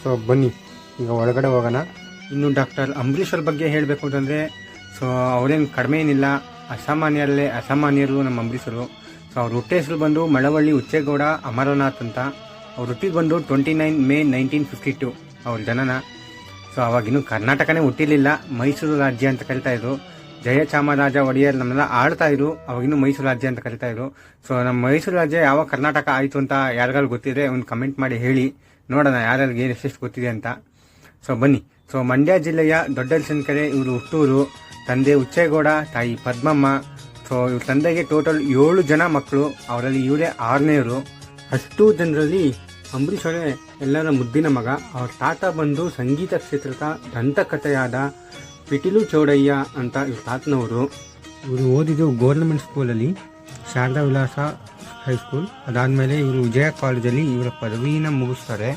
So ಬನ್ನಿ ಈಗ ಒಳಗಡೆ ಹೋಗೋಣ. ಇನ್ನು ಡಾಕ್ಟರ್ ಅಂಬರೀಷ್ ಅವ್ರ ಬಗ್ಗೆ ಹೇಳಬೇಕು ಅಂತಂದರೆ ಸೊ ಅವರೇನು ಕಡಿಮೆ ಏನಿಲ್ಲ, ಅಸಾಮಾನ್ಯರು ನಮ್ಮ ಅಂಬರೀಷರು. ಸೊ ಅವ್ರ ಹುಟ್ಟ ಹೆಸರು ಬಂದು ಮಳವಳ್ಳಿ ಉಚ್ಚೇಗೌಡ ಅಮರನಾಥ್ ಅಂತ. ಅವ್ರ ಹುಟ್ಟಿಗೆ ಬಂದು 29 ಮೇ 1952 ಅವ್ರ ಜನನ. ಸೊ ಅವಾಗಿನ್ನೂ ಕರ್ನಾಟಕನೇ ಹುಟ್ಟಿರಲಿಲ್ಲ, ಮೈಸೂರು ರಾಜ್ಯ ಅಂತ ಕರಿತಾಯಿದ್ರು. ಜಯಚಾಮರಾಜ ಒಡೆಯರ್ ನಮ್ಮನ್ನೆಲ್ಲ ಆಳ್ತಾ ಇದ್ರು, ಅವಾಗಿನ್ನೂ ಮೈಸೂರು ರಾಜ್ಯ ಅಂತ ಕರಿತಾಯಿದ್ರು. ಸೊ ನಮ್ಮ ಮೈಸೂರು ರಾಜ್ಯ ಯಾವಾಗ ಕರ್ನಾಟಕ ಆಯಿತು ಅಂತ ಯಾರಿಗಾರು ಗೊತ್ತಿದ್ರೆ ಒಂದು ಕಮೆಂಟ್ ಮಾಡಿ ಹೇಳಿ, ನೋಡೋಣ ಯಾರ್ಯಾರಿಗೆ ಎಷ್ಟೆಷ್ಟು ಗೊತ್ತಿದೆ ಅಂತ. ಸೊ ಬನ್ನಿ. ಸೊ ಮಂಡ್ಯ ಜಿಲ್ಲೆಯ ದೊಡ್ಡಲ್ಸನಕೆರೆ ಇವರು ಹುಟ್ಟೂರು. ತಂದೆ ಉಚ್ಚೇಗೌಡ, ತಾಯಿ ಪದ್ಮಮ್ಮ. ಸೊ ಇವ್ರ ತಂದೆಗೆ ಟೋಟಲ್ 7 ಜನ ಮಕ್ಕಳು, ಅವರಲ್ಲಿ ಇವರೇ 6ನೇವರು. ಅಷ್ಟು ಜನರಲ್ಲಿ ಅಂಬರೀಷ್ ಅವರೇ ಎಲ್ಲರ ಮುದ್ದಿನ ಮಗ. ಅವ್ರ ತಾತ ಬಂದು ಸಂಗೀತ ಕ್ಷೇತ್ರದ ದಂತಕಥೆಯಾದ ಪಿಟೀಲು ಚೌಡಯ್ಯ ಅಂತ ಇವ್ರ ತಾತನವರು. ಇವರು ಓದಿದ್ದು ಗೌರ್ಮೆಂಟ್ ಸ್ಕೂಲಲ್ಲಿ, ಶಾರದಾ ವಿಲಾಸ ಹೈಸ್ಕೂಲ್. ಅದಾದಮೇಲೆ ಇವರು ವಿಜಯ ಕಾಲೇಜಲ್ಲಿ ಇವರ ಪದವಿನ ಮುಗಿಸ್ತಾರೆ.